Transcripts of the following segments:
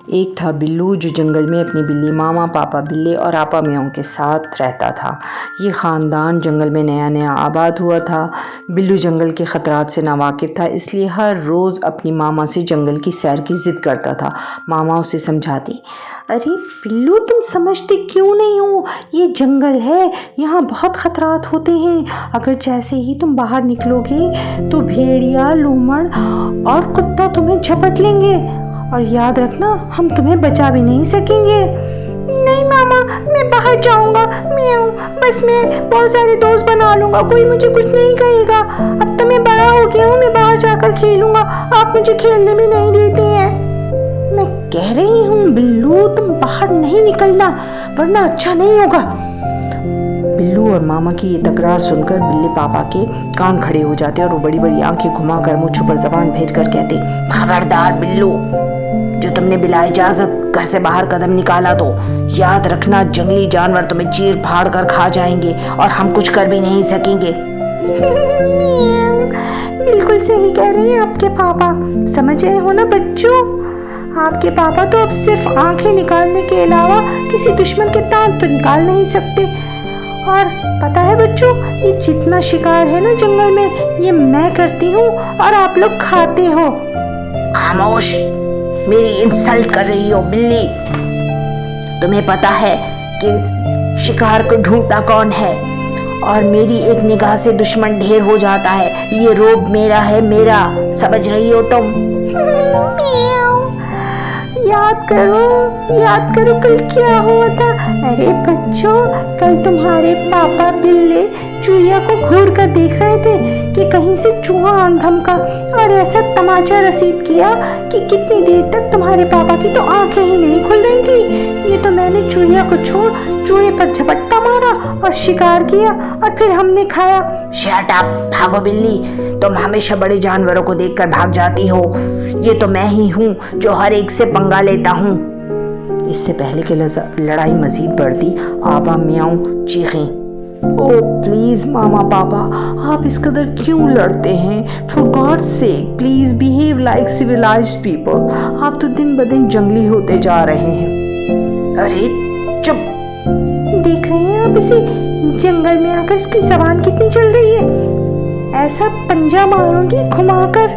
ایک تھا بلو جو جنگل میں اپنی بلی ماما، پاپا بلے اور آپا میاؤں کے ساتھ رہتا تھا۔ یہ خاندان جنگل میں نیا نیا آباد ہوا تھا۔ بلو جنگل کے خطرات سے ناواقف تھا، اس لیے ہر روز اپنی ماما سے جنگل کی سیر کی ضد کرتا تھا۔ ماما اسے سمجھاتی، ارے بلو تم سمجھتے کیوں نہیں ہو، یہ جنگل ہے، یہاں بہت خطرات ہوتے ہیں۔ اگر جیسے ہی تم باہر نکلو گے تو بھیڑیا، لومڑ اور کتا تمہیں جھپٹ لیں گے، اور یاد رکھنا ہم تمہیں بچا بھی نہیں سکیں گے۔ نہیں ماما، میں باہر جاؤں گا، بس میں بہت سارے دوست بنا لوں گا، کوئی مجھے کچھ نہیں کہے گا۔ اب تو میں بڑا ہو گیا ہوں، میں باہر جا کر کھیلوں گا، آپ مجھے کھیلنے بھی نہیں دیتے ہیں۔ میں کہہ رہی ہوں بلو تم باہر نہیں نکلنا ورنہ اچھا نہیں ہوگا۔ بلو اور ماما کی یہ تکرار سن کر بلے پاپا کے کان کھڑے ہو جاتے اور وہ بڑی بڑی آنکھیں گھما کر منہ پر زبان پھیر کر کہتے، خبردار بلو، جو تم نے بلا اجازت گھر سے باہر قدم نکالا تو یاد رکھنا جنگلی جانور تمہیں چیر پھاڑ کر کھا جائیں گے اور ہم کچھ کر بھی نہیں سکیں گے۔ بالکل صحیح کہہ رہے ہیں آپ کے پاپا، سمجھ رہے ہو نا بچوں، آپ کے پاپا تو اب صرف آنکھیں نکالنے کے علاوہ کسی دشمن کے دانت تو نکال نہیں سکتے۔ اور پتہ ہے بچوں، یہ جتنا شکار ہے نا جنگل میں، یہ میں کرتی ہوں اور آپ لوگ کھاتے ہو۔ خاموش، میری انسلٹ کر رہی ہو بلی۔ تمہیں پتہ ہے کہ شکار کو ڈھونڈتا کون ہے، اور میری ایک نگاہ سے دشمن ڈھیر ہو جاتا ہے۔ یہ روب میرا ہے، میرا، سمجھ رہی ہو تم؟ یاد کرو کل کیا ہوا تھا۔ ارے بچوں، کل تمہارے پاپا بلے چوہیا کو گھور کر دیکھ رہے تھے کہ کہیں سے چوہا آن دھمکا اور ایسا تماچا رسید کیا کہ کتنی دیر تک تمہارے پاپا کی تو آنکھیں ہی نہیں کھل رہی تھی۔ یہ تو میں نے چوہیا کو چھوڑ چوہے پر جھپٹا مارا اور شکار کیا اور پھر ہم نے کھایا۔ شٹ اپ، بھاگو بلی، تم ہمیشہ بڑے جانوروں کو دیکھ کر بھاگ جاتی ہو۔ یہ تو میں ہی ہوں جو ہر ایک سے پنگا لیتا ہوں۔ اس سے پہلے کہ لڑائی مزید بڑھتی، آبا میاؤں چیخیں، او پلیز ماما پاپا، آپ اس قدر کیوں لڑتے ہیں؟ For God sake please behave like civilised people. آپ تو دن بدن جنگلی ہوتے جا رہے ہیں۔ ارے چپ! دیکھ رہے ہیں آپ اسے، جنگل میں آ کر اس کی زبان کتنی چل رہی ہے۔ ایسا پنجہ ماروں گی گھما کر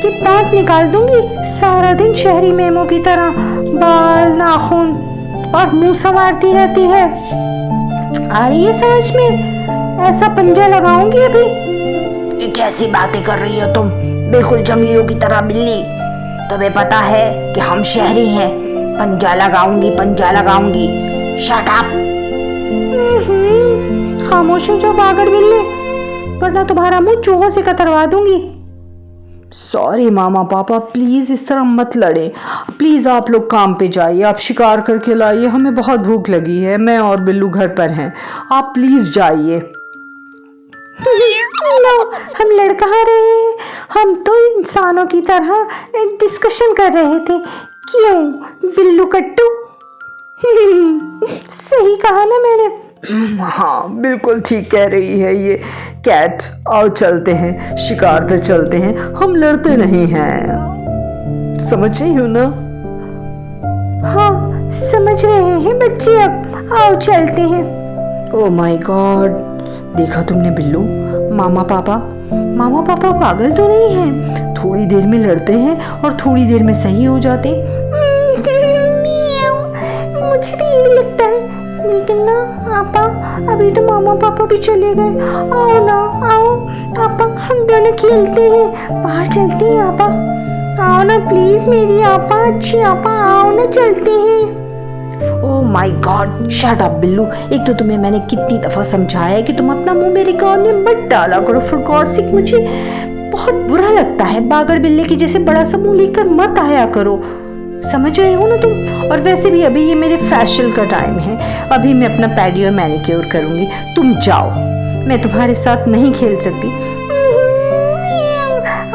کہ دانت نکال دوں گی۔ سارا دن شہری میموں کی طرح بال، ناخن اور منہ سنوارتی رہتی ہے۔ آ رہی ہے سمجھ میں؟ ایسا پنجہ لگاؤں گی ابھی۔ یہ کیسی باتیں کر رہی ہو تم، بالکل جنگلیوں کی طرح بلی۔ تمہیں پتا ہے کہ ہم شہری ہیں۔ پنجہ لگاؤں گی۔ Shut up! خاموش ہو جاؤ باگڑ بلے، ورنہ تمہارا منہ چوہوں سے کتروا دوں گی۔ سوری ماما پاپا، پلیز اس طرح مت لڑیں، پلیز آپ لوگ کام پہ جائیے، آپ شکار کر کے لائیے، ہمیں بہت بھوک لگی ہے، میں اور بلو گھر پر ہیں، آپ پلیز جائیے۔ ہم لڑ کہاں رہے ہیں، ہم تو انسانوں کی طرح ڈسکشن کر رہے تھے۔ کیوں بلو کٹو؟ صحیح کہا نا میں نے؟ ہاں بالکل ٹھیک کہہ رہی ہے یہ کیٹ۔ آؤ چلتے ہیں، شکار پہ چلتے ہیں، ہم لڑتے نہیں ہیں، سمجھ رہی ہو نا؟ ہاں سمجھ رہے ہیں بچے، اب آؤ چلتے ہیں۔ او مائی گاڈ، دیکھا تم نے بلو؟ ماما پاپا پاگل تو نہیں ہیں؟ تھوڑی دیر میں لڑتے ہیں اور تھوڑی دیر میں صحیح ہو جاتے۔ مجھے بھی یہی لگتا ہے، لیکن نا آپا، ابھی تو ماما پاپا بھی چلے گئے۔ آؤ نا، آؤ آپا، ہم دونوں کھیلتے ہیں، باہر چلتے ہیں آپا، آؤ نا پلیز میری آپا، اچھی آپا، آؤ نا چلتے ہیں۔ او مائی گاڈ، شٹ اپ بلو، ایک تو تمہیں میں نے کتنی دفعہ سمجھایا ہے کہ تم اپنا منہ میرے کان میں مت ڈالا کرو، فار گاڈ سیک، مجھے بہت برا لگتا ہے، باگڑ بلے کی جیسے بڑا سا منہ لے کر مت آیا کرو، سمجھ رہے ہو نا تم؟ اور ویسے بھی ابھی یہ میرے فیشل کا ٹائم ہے، ابھی میں اپنا پیڈی اور مینیکیور کروں گی، تم جاؤ، میں تمہارے ساتھ نہیں کھیل سکتی۔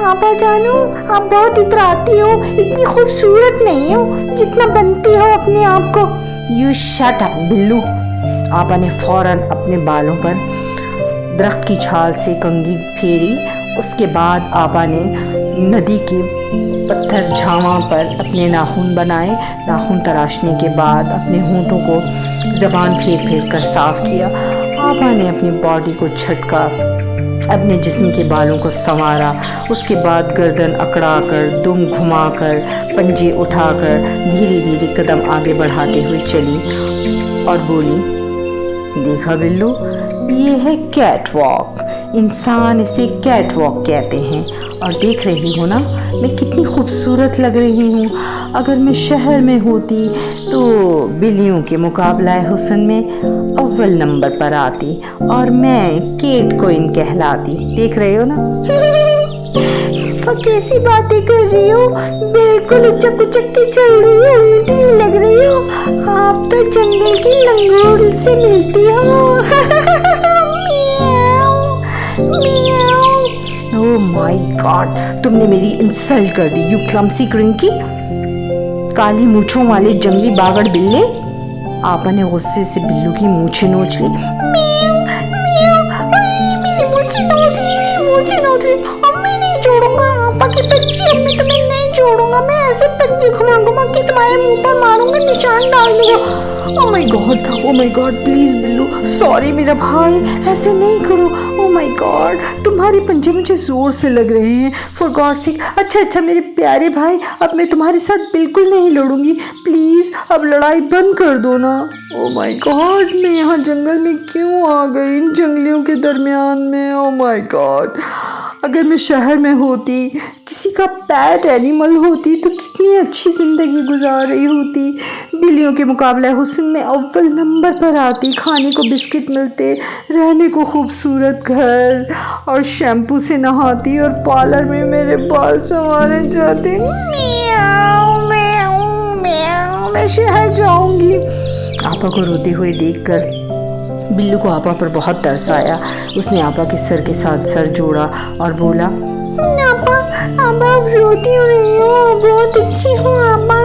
آپا جانو، آپ بہت اتراتی ہو، اتنی خوبصورت نہیں ہو جتنا بنتی ہو اپنے آپ کو۔ یو شٹ اپ بلو۔ آپا نے فوراً اپنے بالوں پر درخت کی چھال سے کنگھی پھیری، اس کے بعد آپا نے ندی کے पत्थर झामा पर अपने नाखून बनाए। नाखून तराशने के बाद अपने होंठों को ज़बान फेर फेर कर साफ किया। आपा ने अपनी बॉडी को झटका, अपने जिस्म के बालों को संवारा। उसके बाद गर्दन अकड़ा कर, दुम घुमा कर, पंजे उठाकर धीरे धीरे कदम आगे बढ़ाते हुए चली और बोली, देखा बिल्लू, ये है कैट वॉक। इंसान इसे कैट वॉक कहते हैं। और देख रही हो ना मैं कितनी खूबसूरत लग रही हूँ। अगर मैं शहर में होती तो बिल्लियों के मुकाबला हुस्न में अव्वल नंबर पर आती और मैं केट क्वीन कहलाती। देख रहे हो ना। कैसी बातें कर रही हो, बिल्कुल उचक उचक के चल रही हो, ऊँटनी लग रही हो। आप तो जंगल की लंगूर से मिलती हो। ओह माय गॉड, तुमने मेरी इंसल्ट कर दी, यू क्लमसी क्रिंकी। काली मूंछों वाले जंगली बागड़ बिल्ले। आपा ने गुस्से से बिल्लू की मूंछें नोच ली। मेरी मूंछें नोच ली। अब मैं नहीं छोड़ूंगा आपा की बच्ची, अब मैं तुम्हें नहीं छोड़ूंगा। मैं ऐसे पंजे घुमा घुमा के तुम्हारे मुंह पर मारूंगा, निशान डाल दूंगा। Oh my God, please Billu, sorry मेरा भाई, ऐसे नहीं करो। ओह माय गॉड, तुम्हारे पंजे मुझे जोर से लग रहे हैं, फॉर गॉड सेक। अच्छा मेरे प्यारे भाई, अब मैं तुम्हारे साथ बिल्कुल नहीं लड़ूंगी, प्लीज अब लड़ाई बंद कर दो ना। ओह माय गॉड, मैं यहाँ जंगल में क्यों आ गई, इन जंगलियों के दरमियान में। ओह माय गॉड, अगर मैं शहर में होती, किसी का पैट एनिमल होती तो कितनी अच्छी ज़िंदगी गुजार रही होती। बिल्लियों के मुकाबले हुस्न में अव्वल नंबर पर आती, खाने को बिस्किट मिलते, रहने को खूबसूरत घर और शैम्पू से नहाती और पार्लर में मेरे बाल संवारे जाते। मैं शहर जाऊंगी। आपा को रोते हुए देखकर बिल्लू को आपा पर बहुत तरस आया। उसने आपा के सर के साथ सर जोड़ा और बोला, आपा आप रोती हो रही हो, बहुत अच्छी हो आपा।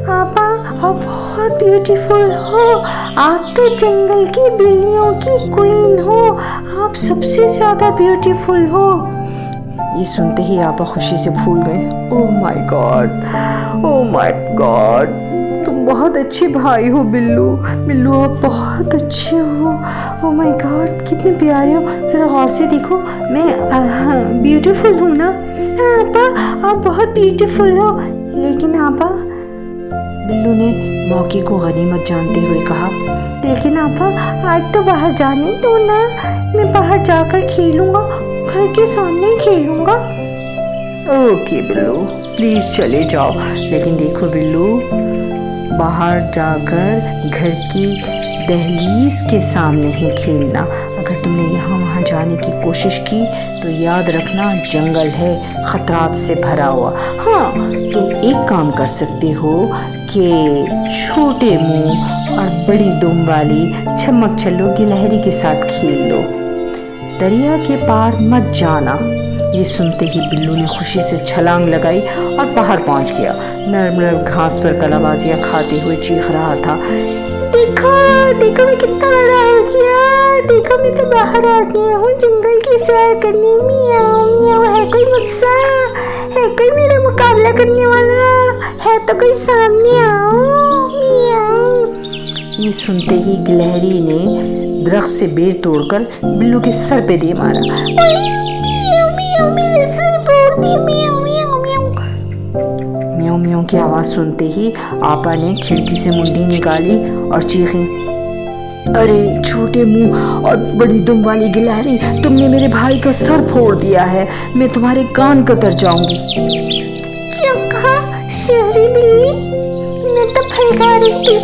आप बहुत ब्यूटीफुल हो। आप तो जंगल की बिल्लियों की क्वीन हो। आप सबसे ज्यादा ब्यूटीफुल हो। ये सुनते ही आपा खुशी से फूल गए। ओह माय गॉड, तुम बहुत अच्छे भाई हो बिल्लू, आप बहुत अच्छे हो। ओह माय गॉड, कितने प्यारे हो, जरा गौर से देखो, मैं ब्यूटीफुल हूँ ना। आपा आप बहुत ब्यूटीफुल हो। लेकिन आपा, बिल्लू ने मौके को गनीमत जानते हुए कहा, लेकिन आपा आज तो बाहर जाने दो ना, मैं बाहर जाकर खेलूंगा, घर के सामने खेलूंगा। ओके बिल्लू, प्लीज चले जाओ, लेकिन देखो बिल्लू, बाहर जाकर घर की दहलीज के सामने ही खेलना। अगर तुमने यहाँ वहाँ जाने की कोशिश की तो याद रखना, जंगल है, खतरात से भरा हुआ। हाँ, तुम एक काम कर सकते हो कि छोटे मुंह और बड़ी दुम वाली छमक छल्लो गिलहरी के साथ खेल लो। दरिया के पार मत जाना। ये सुनते ही बिल्लू ने खुशी से छलांग लगाई और बाहर पहुंच गया। नर्म नर्म घास पर कलाबाजियां खाते हुए चीख रहा था, देखो मैं कितना बड़ा हो गया, देखो मैं तो बाहर आ गया हूँ जंगल की सैर करने। मियाओ, है कोई मुझसे, है कोई मेरा मुकाबला करने वाला, है तो कोई सामने आओ। मियाओ। ये सुनते ही गिलहरी ने दरख्त से बेर तोड़कर बिल्लू के सर पे दे मारा। मेरे सर फोड़ दी। म्याऊं म्याऊं की आवाज सुनते ही आपा ने खिड़की से मुंडी निकाली और चीखी, अरे छोटे मुंह और बड़ी दुम वाली गिलहरी, तुमने मेरे भाई का सर फोड़ दिया है, मैं तुम्हारे कान कतर जाऊंगी। क्या कहा शहरी बिल्ली? मैं तो फल खा रही थी,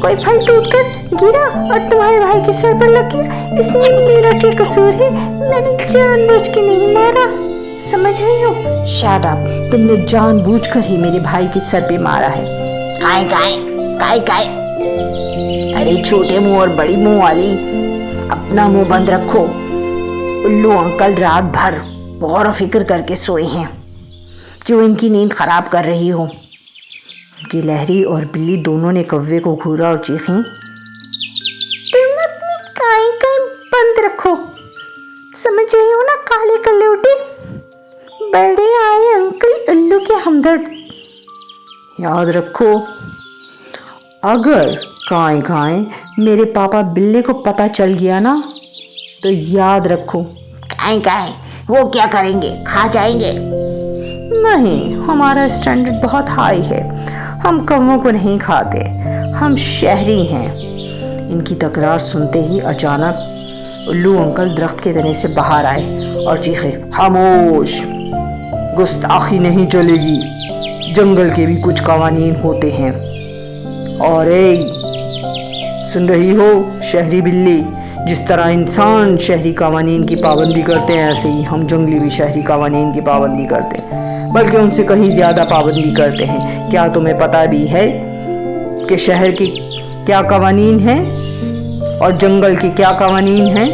कोई फल टूटकर गिरा और तुम्हारे भाई के सर पर लग गया, इसमें मेरा क्या कसूर है? मैंने जानबूझ के नहीं मारा, समझ रही हो? शट अप, तुमने जानबूझकर ही मेरे भाई के सर पे मारा है। काय। अरे छोटे मुंह और बड़ी मुंह वाली, अपना मुंह बंद रखो। उल्लू अंकल रात भर गौर फिक्र करके सोए हैं, क्यों इनकी नींद खराब कर रही हो? गिलहरी और बिल्ली दोनों ने कौवे को घूरा और चीखी, तुम अपनी काय बंद रखो, समझ रही हो ना काले कलौटे? बड़े आए अंकल उल्लू के हमदर्द। याद रखो, अगर काएं काएं मेरे पापा बिल्ले को पता चल गया ना, तो याद रखो। काएं काएं वो क्या करेंगे, खा जाएंगे? नहीं, हमारा स्टैंडर्ड बहुत हाई है, हम कौवों को नहीं खाते, हम शहरी हैं। इनकी तकरार सुनते ही अचानक उल्लू अंकल दरख्त के तने से बाहर आए और चीखे, खामोश, गुस्ताखी नहीं चलेगी, जंगल के भी कुछ कवानीन होते हैं। और सुन रही हो शहरी बिल्ली, जिस तरह इंसान शहरी कवानीन की पाबंदी करते हैं, ऐसे ही हम जंगली भी शहरी कवानीन की पाबंदी करते हैं, बल्कि उनसे कहीं ज़्यादा पाबंदी करते हैं। क्या तुम्हें पता भी है कि शहर की क्या कवानीन हैं और जंगल के क्या कवानीन हैं?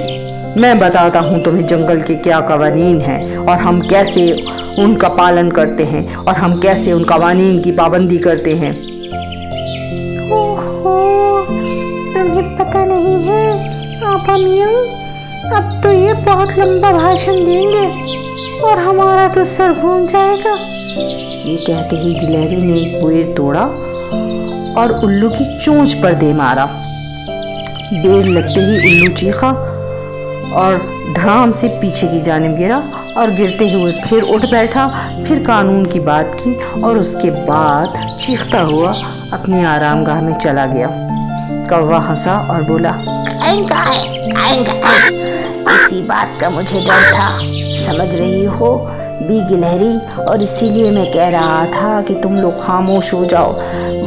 मैं बताता हूँ तुम्हें जंगल के क्या कवानीन हैं और हम कैसे उनका पालन करते हैं और हम कैसे उन कवानीन की पाबंदी करते हैं। ओहो, तुम्हें पता नहीं है आपा मियाँ? अब तो ये बहुत लंबा भाषण देंगे और हमारा तो सर घूम जाएगा। ये कहते ही गिलहरी ने एक पेड़ तोड़ा और उल्लू की चोंच पर दे मारा। बेर लगते ही उल्लू चीखा और धड़ाम से पीछे की जानिब गिरा और गिरते हुए फिर उठ बैठा, फिर कानून की बात की और उसके बाद चीखता हुआ अपनी आरामगाह में चला गया। कौवा हंसा और बोला, इसी बात का मुझे डर था, समझ रही हो बी गिलहरी, और इसीलिए मैं कह रहा था कि तुम लोग खामोश हो जाओ,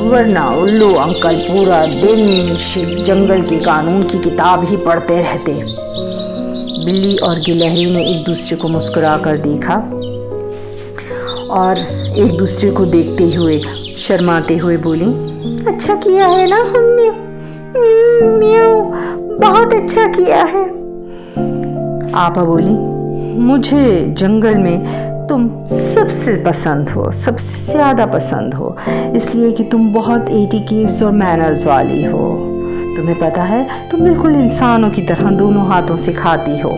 वरना उल्लू अंकल पूरा दिन जंगल के कानून की किताब ही पढ़ते रहते। बिल्ली और गिलहरी ने एक दूसरे को मुस्कुरा कर देखा और एक दूसरे को देखते हुए शर्माते हुए बोली, अच्छा किया है ना हमने, मियाऊ, बहुत अच्छा किया है। आपा बोली, मुझे जंगल में तुम सबसे पसंद हो, सबसे ज़्यादा पसंद हो, इसलिए कि तुम बहुत एटिकेट्स और मैनर्स वाली हो। तुम्हें पता है, तुम बिल्कुल इंसानों की तरह दोनों हाथों से खाती हो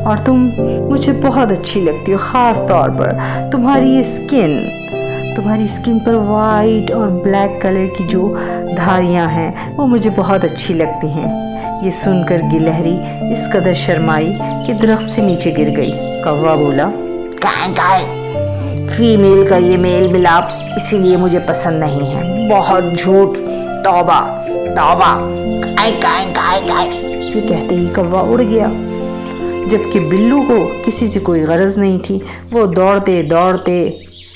और तुम मुझे बहुत अच्छी लगती हो। ख़ास तौर पर तुम्हारी स्किन पर वाइट और ब्लैक कलर की जो धारियाँ हैं वो मुझे बहुत अच्छी लगती हैं। ये सुनकर गिलहरी इस कदर शर्माई कि दरख्त से नीचे गिर गई। कौवा बोला, काहे फीमेल का ये मेल मिलाप इसीलिए मुझे पसंद नहीं है, बहुत झूठ, तौबा तौबा, काहे। ये कहते ही कौवा उड़ गया, जबकि बिल्लू को किसी से कोई गरज नहीं थी। वो दौड़ते दौड़ते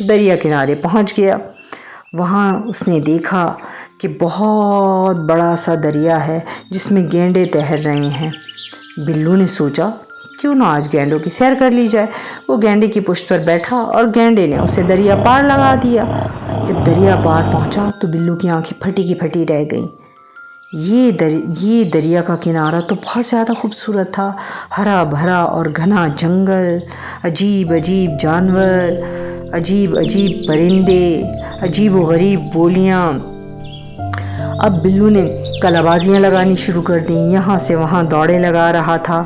दरिया किनारे पहुंच गया। वहाँ उसने देखा कि बहुत बड़ा सा दरिया है जिसमें गैंडे तैर रहे हैं। बिल्लू ने सोचा, क्यों ना आज गैंडों की सैर कर ली जाए। वो गैंडे की पुश्त पर बैठा और गैंडे ने उसे दरिया पार लगा दिया। जब दरिया पार पहुंचा तो बिल्लू की आंखें फटी की फटी रह गईं। ये दरिया का किनारा तो बहुत ज़्यादा खूबसूरत था, हरा भरा और घना जंगल, अजीब अजीब जानवर, अजीब अजीब परिंदे, अजीब व गरीब बोलियाँ। अब बिल्लू ने कलाबाजियाँ लगानी शुरू कर दी, यहाँ से वहाँ दौड़े लगा रहा था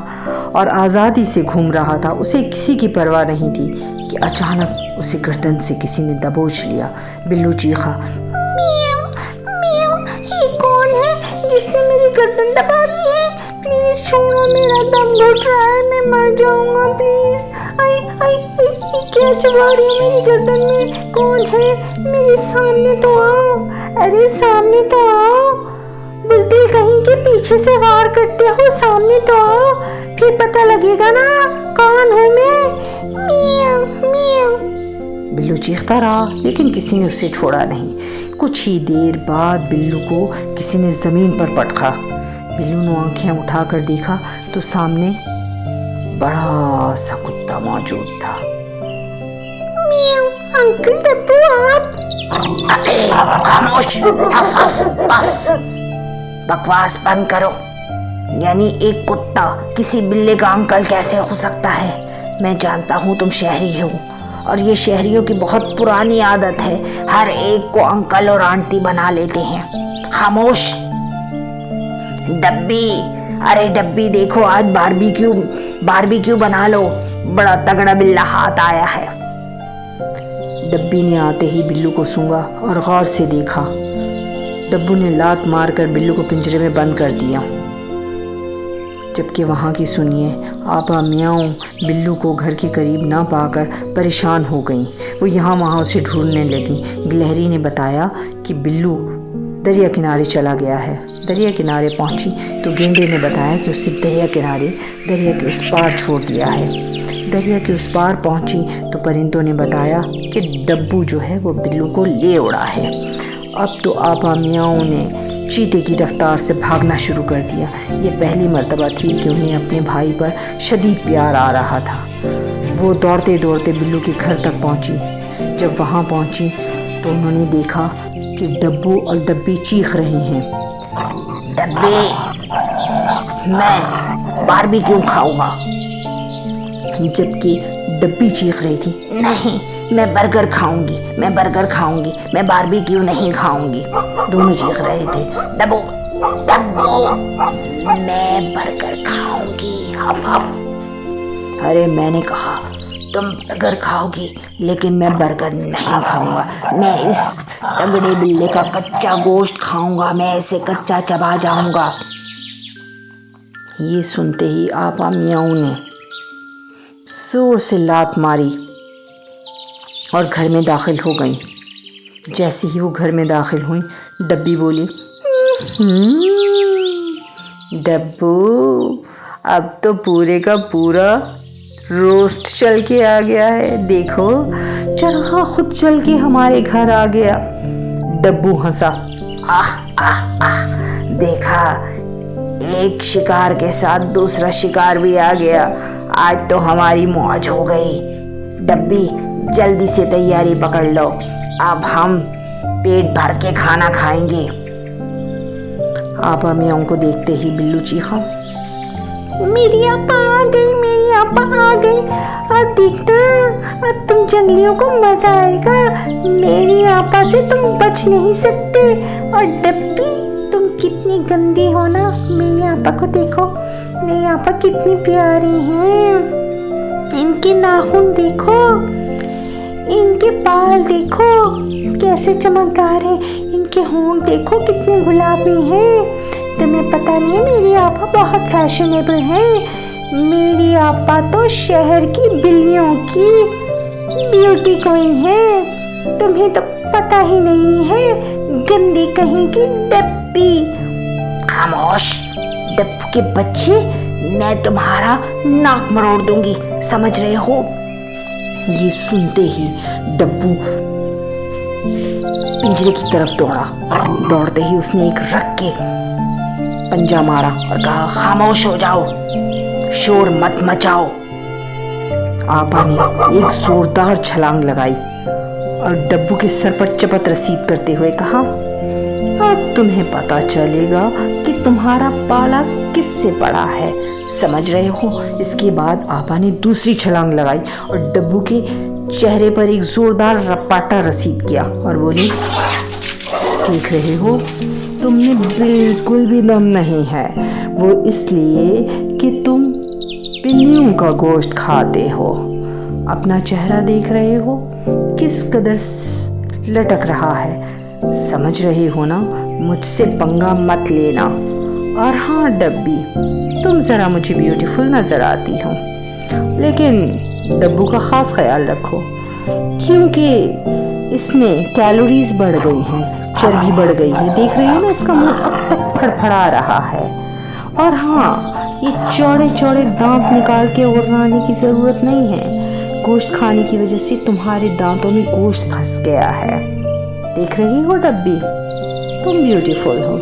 और आज़ादी से घूम रहा था। उसे किसी की परवाह नहीं थी कि अचानक उसे गर्दन से किसी ने दबोच लिया। बिल्लू चीखा, ये कौन है जिसने मेरी गर्दन दबा ली है? प्लीज छोड़ो, मेरा दम घुट रहा है, मैं मर जाऊंगा, प्लीज। आई क्या चबा रही हो मेरी गर्दन में? कौन है? मेरे सामने तो आओ, अरे सामने तो आओ, बुज़दिल कहीं के पीछे से वार करते हो, सामने तो आओ, फिर पता लगेगा ना कौन हूँ मैं। मियाऊ मियाऊ। बिल्लू चीखता रहा लेकिन किसी ने उसे छोड़ा नहीं। कुछ ही देर बाद बिल्लू को किसी ने ज़मीन पर पटका। बिल्लू ने आंखें उठाकर देखा तो सामने बड़ा सा कुत्ता मौजूद था। मियाऊ, अंकल डब्बू आप? खामोश, हफ हफ पफ, बकवास बंद करो। यानी एक कुत्ता किसी बिल्ले का अंकल कैसे हो सकता है? मैं जानता हूँ तुम शहरी हो और ये शहरियों की बहुत पुरानी आदत है, हर एक को अंकल और आंटी बना लेते हैं। खामोश। डब्बी, अरे डब्बी देखो, आज बारबेक्यू बना लो, बड़ा तगड़ा बिल्ला हाथ आया है। डब्बी ने आते ही बिल्लू को सूंघा और गौर से देखा। डब्बू ने लात मारकर बिल्लू को पिंजरे में बंद कर दिया। जबकि वहाँ की सुनिए आपा म्याऊं बिल्लू को घर के करीब ना पाकर परेशान हो गई। वो यहाँ वहाँ उसे ढूंढने लगी। गिलहरी ने बताया कि बिल्लू दरिया किनारे चला गया है। दरिया किनारे पहुँची तो गेंडे ने बताया कि उसे दरिया के उस पार छोड़ दिया है। दरिया के उस पार पहुँची तो परिंदों ने बताया कि डब्बू जो है वो बिल्लू को ले उड़ा है। अब तो आपा म्याऊं ने चीते की रफ्तार से भागना शुरू कर दिया। ये पहली मर्तबा थी कि उन्हें अपने भाई पर शदीद प्यार आ रहा था। वो दौड़ते दौड़ते बिल्लू के घर तक पहुंची। जब वहां पहुंची तो उन्होंने देखा कि डब्बू और डब्बी चीख रहे हैं। डब्बी, मैं बारबेक्यू खाऊंगा। जबकि डब्बी चीख रही थी, नहीं, मैं बर्गर खाऊंगी, मैं बारबेक्यू नहीं खाऊंगी। दोनों चीख रहे थे। डब्बू, मैं बर्गर खाऊंगी। हफ हफ। अरे मैंने कहा तुम बर्गर खाओगी, लेकिन मैं बर्गर नहीं खाऊंगा। मैं इस तगड़े बिल्ले का कच्चा गोश्त खाऊंगा। मैं इसे कच्चा चबा जाऊंगा। ये सुनते ही आपा म्याऊं ने जोर से लात मारी और घर में दाखिल हो गई। जैसे ही वो घर में दाखिल हुई, डब्बी बोली, डब्बू, अब तो पूरे का पूरा रोस्ट चल के आ गया है। देखो, चरखा खुद चल के हमारे घर आ गया। डब्बू हंसा। आह आह आह, देखा, एक शिकार के साथ दूसरा शिकार भी आ गया। आज तो हमारी मौज हो गई। डब्बी, जल्दी से तैयारी पकड़ लो, अब हम पेट भर के खाना खाएंगे। आपा म्याऊं को देखते ही बिल्लू चीखा, मेरी आपा आ गई, मेरी आपा आ गई। अब देखना, अब तुम जंगलियों को मजा आएगा। मेरी आपा से तुम बच नहीं सकते। और डब्बी, तुम कितनी गंदी हो ना। मेरी आपा को देखो, मेरी आपा कितनी प्यारी हैं। इनके नाखून देखो, इनके बाल देखो कैसे चमकदार हैं। इनके होंठ देखो कितने गुलाबी हैं। तुम्हें पता नहीं है, मेरी आपा बहुत फैशनेबल है। मेरी आपा तो शहर की बिल्लियों की ब्यूटी क्वीन है। तुम्हें तो पता ही नहीं है, गंदी कहीं की डब्बी। खामोश, डब्बू के बच्चे, मैं तुम्हारा नाक मरोड़ दूंगी, समझ रहे हो? ये सुनते ही डब्बू पिंजरे की तरफ दौड़ा। दौड़ते ही उसने एक रख के पंजा मारा और कहा, खामोश हो जाओ, शोर मत मचाओ। आपा ने एक जोरदार छलांग लगाई और डब्बू के सर पर चपत रसीद करते हुए कहा, अब तुम्हें पता चलेगा कि तुम्हारा पाला किससे पड़ा है, समझ रहे हो? इसके बाद आपा ने दूसरी छलांग लगाई और डब्बू के चेहरे पर एक जोरदार रपाटा रसीद किया और बोली, देख रहे हो, तुम में बिल्कुल भी दम नहीं है। वो इसलिए कि तुम बिल्लियों का गोश्त खाते हो। अपना चेहरा देख रहे हो किस कदर लटक रहा है, समझ रहे हो ना? मुझसे पंगा मत लेना। और हाँ डब्बी, तुम ज़रा मुझे ब्यूटीफुल नज़र आती हो, लेकिन डब्बू का ख़ास ख्याल रखो, क्योंकि इसमें कैलोरीज बढ़ गई हैं, चर्बी बढ़ गई है। देख रही हो ना, इसका मुंह अब तक फड़फड़ा रहा है। और हाँ, ये चौड़े चौड़े दांत निकाल के उड़ाने की ज़रूरत नहीं है। गोश्त खाने की वजह से तुम्हारे दांतों में गोश्त फंस गया है। देख रही हो डब्बी, तुम ब्यूटीफुल हो।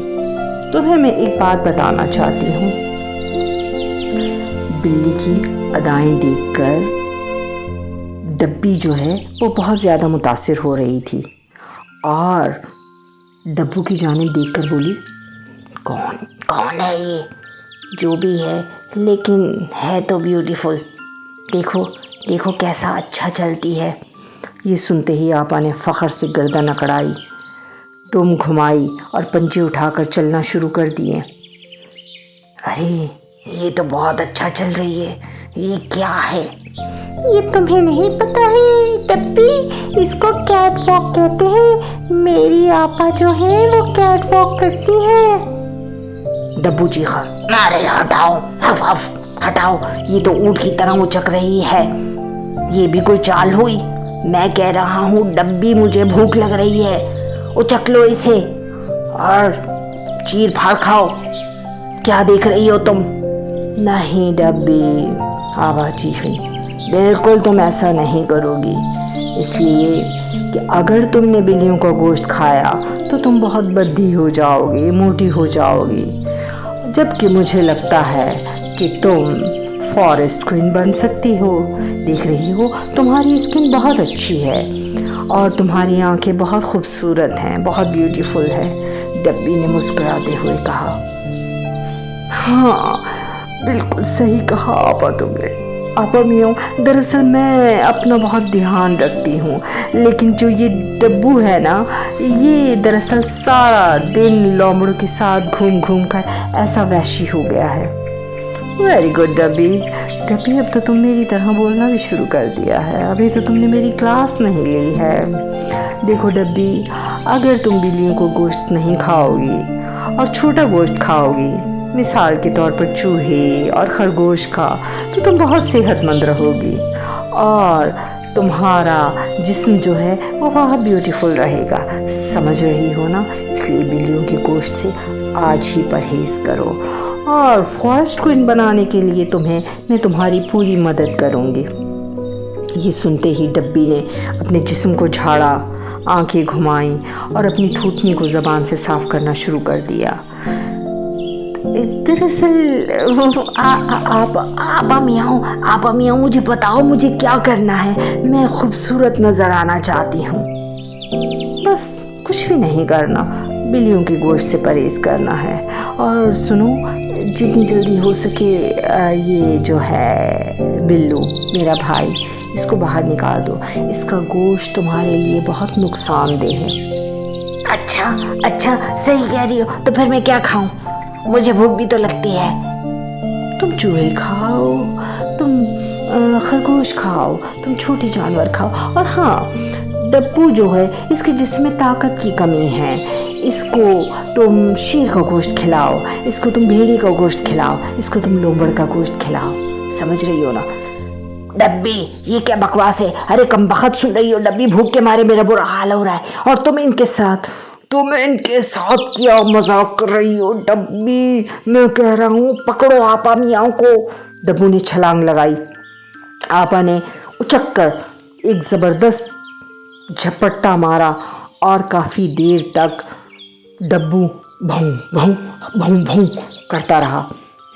तुम्हें मैं एक बात बताना चाहती हूँ। बिल्ली की अदाएं देखकर डब्बी जो है वो बहुत ज़्यादा मुतासिर हो रही थी और डब्बू की जानिब देखकर बोली, कौन है ये? जो भी है, लेकिन है तो ब्यूटीफुल। देखो देखो कैसा अच्छा चलती है। ये सुनते ही आपा ने फ़ख्र से गर्दन अकड़ाई, दुम घुमाई और पंजे उठाकर चलना शुरू कर दिए। अरे ये तो बहुत अच्छा चल रही है। ये क्या है? ये तुम्हें नहीं पता है डब्बी, इसको कैट वॉक कहते हैं। मेरी आपा जो है वो कैट वॉक करती है। डब्बू चीखा, अरे हटाओ, हफ हफ हटाओ, ये तो ऊँट की तरह उचक रही है। ये भी कोई चाल हुई? मैं कह रहा हूँ डब्बी, मुझे भूख लग रही है, उचक लो इसे और चीर फाड़ खाओ। क्या देख रही हो तुम? नहीं डब्बी, आभा चीखी, बिल्कुल तुम ऐसा नहीं करोगी, इसलिए कि अगर तुमने बिल्लियों का गोश्त खाया तो तुम बहुत बद्धी हो जाओगी, मोटी हो जाओगी, जबकि मुझे लगता है कि तुम फॉरेस्ट क्वीन बन सकती हो। देख रही हो तुम्हारी स्किन बहुत अच्छी है और तुम्हारी आंखें बहुत खूबसूरत हैं, बहुत ब्यूटीफुल है। डब्बी ने मुस्कुराते हुए कहा, हाँ बिल्कुल सही कहा आपा तुमने। आपा मियाँ, दरअसल मैं अपना बहुत ध्यान रखती हूँ, लेकिन जो ये डब्बू है ना, ये दरअसल सारा दिन लोमड़ों के साथ घूम घूम कर ऐसा वैशी हो गया है। वेरी गुड डब्बी। डब्बी, अब तो तुम मेरी तरह बोलना भी शुरू कर दिया है, अभी तो तुमने मेरी क्लास नहीं ली है। देखो डब्बी, अगर तुम बिल्लियों को गोश्त नहीं खाओगी और छोटा गोश्त खाओगी, मिसाल के तौर पर चूहे और खरगोश का, तो तुम बहुत सेहतमंद रहोगी और तुम्हारा जिस्म जो है वो बहुत ब्यूटीफुल रहेगा। समझ रही हो ना? इसलिए बिल्लियों के गोश्त से आज ही परहेज़ करो और फॉरेस्ट क्वीन बनाने के लिए मैं तुम्हारी पूरी मदद करूँगी। ये सुनते ही डब्बी ने अपने जिस्म को झाड़ा, आंखें घुमाई और अपनी थूथनी को ज़बान से साफ़ करना शुरू कर दिया। दरअसल आपा मियाँ, मुझे बताओ मुझे क्या करना है? मैं खूबसूरत नजर आना चाहती हूँ। बस कुछ भी नहीं करना, बिल्लियों के गोश्त से परहेज़ करना है। और सुनो, जितनी जल्दी हो सके ये जो है बिल्लू मेरा भाई, इसको बाहर निकाल दो। इसका गोश्त तुम्हारे लिए बहुत नुकसानदेह है। अच्छा सही कह रही हो। तो फिर मैं क्या खाऊं? मुझे भूख भी तो लगती है। तुम चूहे खाओ, तुम खरगोश खाओ, तुम छोटे जानवर खाओ। और हाँ, डब्बू जो है इसके जिस्म में ताकत की कमी है, इसको तुम शेर का गोश्त खिलाओ, इसको तुम भेड़ी का गोश्त खिलाओ, इसको तुम लोमड़ का गोश्त खिलाओ। समझ रही हो ना? डब्बी, ये क्या बकवास है? अरे कम बखत सुन रही हो डब्बी? भूख के मारे मेरा बुरा हाल हो रहा है और तुम इनके साथ क्या मजाक कर रही हो? डब्बी, मैं कह रहा हूँ पकड़ो आपा मियाँ को। डब्बू ने छलांग लगाई। आपा ने उचक कर एक ज़बरदस्त झपट्टा मारा और काफ़ी देर तक डब्बू भौं भौं भौं भौं करता रहा।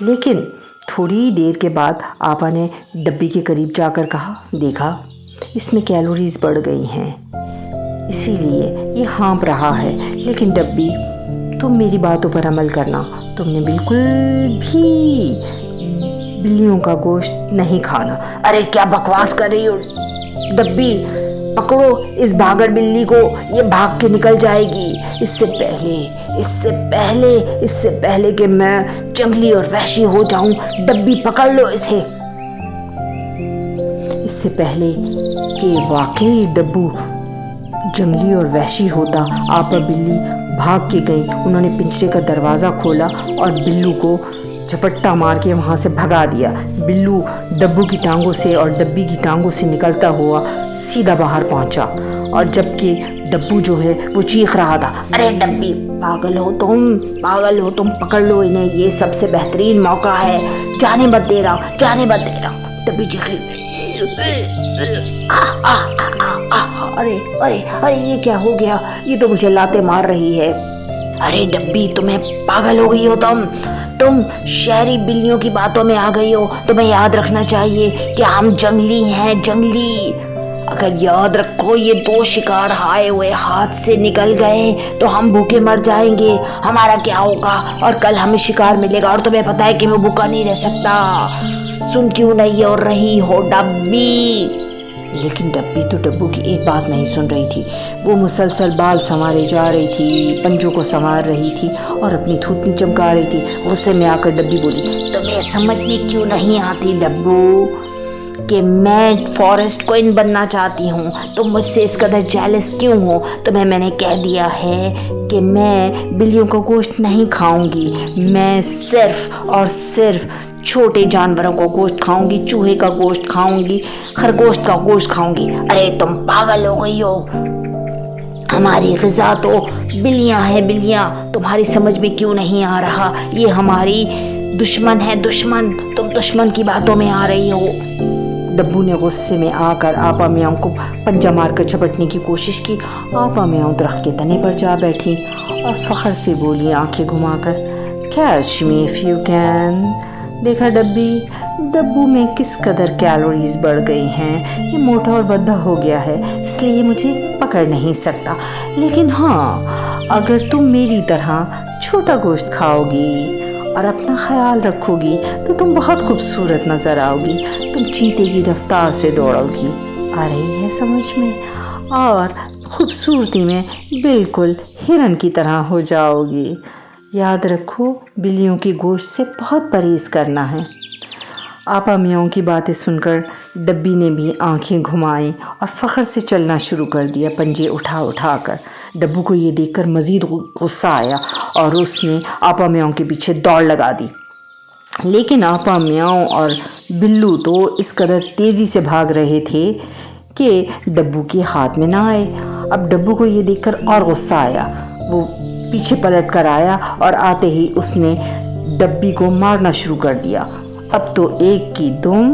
लेकिन थोड़ी देर के बाद आपा ने डब्बी के करीब जाकर कहा, देखा इसमें कैलोरीज बढ़ गई हैं, इसीलिए ये हाँप रहा है। लेकिन डब्बी, तुम मेरी बातों पर अमल करना, तुमने बिल्कुल भी बिल्लियों का गोश्त नहीं खाना। अरे क्या बकवास कर रही हो डब्बी? पकड़ो इस भागड़ बिल्ली को, ये भाग के निकल जाएगी। इससे पहले कि मैं जंगली और वहशी हो जाऊं, डब्बी पकड़ लो इसे। इससे पहले कि वाकई डब्बू जंगली और वहशी होता, आपा बिल्ली भाग के गई। उन्होंने पिंजरे का दरवाज़ा खोला और बिल्लू को झपट्टा मार के वहाँ से भगा दिया। बिल्लू डब्बू की टांगों से और डब्बी की टांगों से निकलता हुआ सीधा बाहर पहुँचा, और जबकि डब्बू जो है वो चीख रहा था, अरे डब्बी, पागल हो तुम, पकड़ लो इन्हें, ये सबसे बेहतरीन मौका है, जाने मत दे रहा। डब्बी चीखी, अरे ये क्या हो गया? ये तो मुझे लाते मार रही है। अरे डब्बी, तुम्हें पागल हो गई हो तुम शहरी बिल्लियों की बातों में आ गई हो। तुम्हें याद रखना चाहिए कि हम जंगली हैं, जंगली। अगर याद रखो, ये 2 शिकार आए हुए हाथ से निकल गए तो हम भूखे मर जाएंगे। हमारा क्या होगा? और कल हमें शिकार मिलेगा, और तुम्हें पता है कि मैं भूखा नहीं रह सकता। सुन क्यों नहीं और रही हो डब्बी? लेकिन डब्बी तो डब्बू की एक बात नहीं सुन रही थी। वो मुसलसल बाल संवारे जा रही थी, पंजों को संवार रही थी और अपनी थूथनी चमका रही थी। गुस्से में आकर डब्बी बोली, तुम्हें समझ में क्यों नहीं आती डब्बू? कि मैं फॉरेस्ट क्वीन बनना चाहती हूँ, तुम मुझसे इस कदर जेलस क्यों हो? तुम्हें मैंने कह दिया है कि मैं बिल्लियों का गोश्त नहीं खाऊंगी, मैं सिर्फ और सिर्फ छोटे जानवरों का गोश्त खाऊंगी, चूहे का गोश्त खाऊंगी, खरगोश का गोश्त खाऊंगी। अरे तुम पागल हो गई हो, हमारी ग़िज़ा तो बिल्लियाँ हैं, बिल्लियाँ। तुम्हारी समझ में क्यों नहीं आ रहा? ये हमारी दुश्मन है, दुश्मन। तुम दुश्मन की बातों में आ रही हो। डब्बू ने गुस्से में आकर आपा मियाँ को पंजा मारकर झपटने की कोशिश की। आपा मियाँ दरख्त के तने पर जा बैठी और फ़ख्र से बोली आंखें घुमाकर, catch me if you can. देखा डब्बू में किस कदर कैलोरीज बढ़ गई हैं। ये मोटा और बद्धा हो गया है, इसलिए ये मुझे पकड़ नहीं सकता। लेकिन हाँ, अगर तुम मेरी तरह छोटा गोश्त खाओगी और अपना ख्याल रखोगी तो तुम बहुत खूबसूरत नज़र आओगी। तुम चीते की रफ्तार से दौड़ोगी, आ रही है समझ में, और खूबसूरती में बिल्कुल हिरन की तरह हो जाओगी। याद रखो, बिल्लियों की गोश्त से बहुत परहेज़ करना है। आपा मियाँ की बातें सुनकर डब्बी ने भी आंखें घुमाई और फ़ख्र से चलना शुरू कर दिया, पंजे उठा उठा कर। डब्बू को ये देखकर मज़ीद गुस्सा आया और उसने आपा मियाँ के पीछे दौड़ लगा दी। लेकिन आपा मियाँ और बिल्लू तो इस कदर तेज़ी से भाग रहे थे कि डब्बू के हाथ में ना आए। अब डब्बू को ये देखकर और गुस्सा आया। वो पीछे पलट कर आया और आते ही उसने डब्बी को मारना शुरू कर दिया। अब तो एक की दुम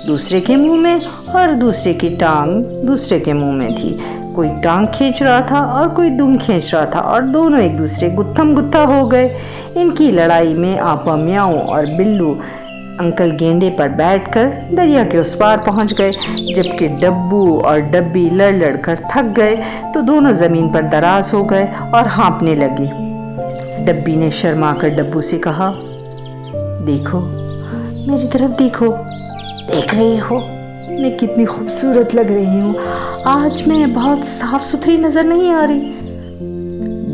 दूसरे के मुंह में और दूसरे की टांग दूसरे के मुंह में थी। कोई टांग खींच रहा था और कोई दुम खींच रहा था और दोनों एक दूसरे गुत्थम गुत्था हो गए। इनकी लड़ाई में आपा मियाँ और बिल्लू अंकल गेंडे पर बैठकर दरिया के उस पार पहुंच गए। जबकि डब्बू और डब्बी लड़ लड़ कर थक गए तो दोनों ज़मीन पर दराज हो गए और हाँफने लगे। डब्बी ने शर्मा कर डब्बू से कहा, देखो मेरी तरफ देखो। देख रही हो मैं कितनी खूबसूरत लग रही हूँ? आज मैं बहुत साफ सुथरी नज़र नहीं आ रही?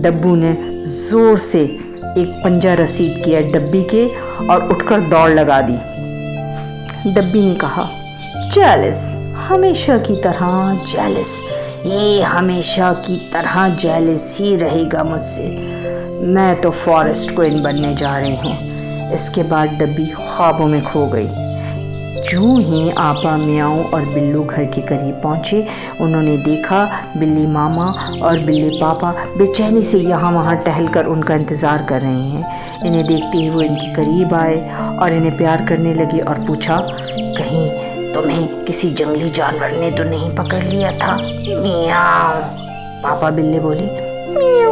डब्बू ने ज़ोर से एक पंजा रसीद किया डब्बी के और उठकर दौड़ लगा दी। डब्बी ने कहा, जेलस, हमेशा की तरह जेलस, ये हमेशा की तरह जेलस ही रहेगा मुझसे। मैं तो फॉरेस्ट क्वीन बनने जा रही हूँ। इसके बाद डब्बी ख्वाबों में खो गई। यूं ही आपा मियाँ और बिल्लू घर के करीब पहुँचे। उन्होंने देखा बिल्ली मामा और बिल्ली पापा बेचैनी से यहाँ वहाँ टहलकर उनका इंतज़ार कर रहे हैं। इन्हें देखते ही वो इनके करीब आए और इन्हें प्यार करने लगे और पूछा, कहीं तुम्हें किसी जंगली जानवर ने तो नहीं पकड़ लिया था? मियाँ। पापा बिल्ली बोली, मियाँ,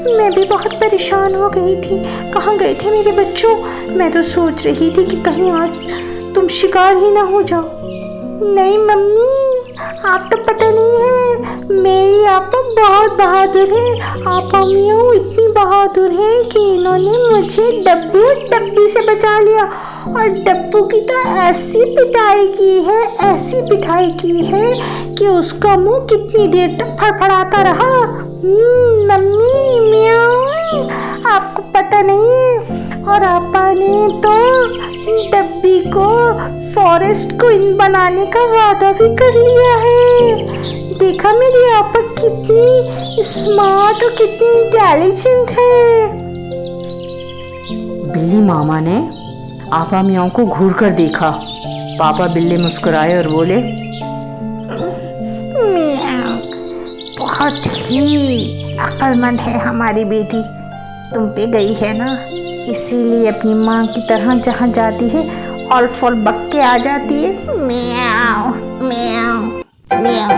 मैं भी बहुत परेशान हो गई थी। कहाँ गए थे मेरे बच्चों? मैं तो सोच रही थी कि कहीं आज तुम शिकार ही ना हो जाओ। नहीं मम्मी, आप तो पता नहीं है, मेरी आपा बहुत बहादुर है। आपा मियाँ इतनी बहादुर है कि इन्होंने मुझे डब्बू और डब्बी से बचा लिया। और डब्बू की तो ऐसी पिटाई की है, ऐसी पिटाई की है कि उसका मुंह कितनी देर तक फड़फड़ाता रहा। मम्मी, मियाँ, आपको पता नहीं है। और आपा ने तो डब्बी को फॉरेस्ट क्वीन बनाने का वादा भी कर लिया है। देखा मेरी आपा कितनी स्मार्ट और कितनी इंटेलिजेंट है। बिल्ली मामा ने आपा मियाँ को घूर कर देखा। पापा बिल्ली मुस्कुराए और बोले, मियाँ, बहुत ही अक्लमंद है हमारी बेटी। तुम पे गई है ना, इसीलिए अपनी माँ की तरह जहाँ जाती है ऑल फॉल बक के आ जाती है। मियाँ मियाँ मियाँ।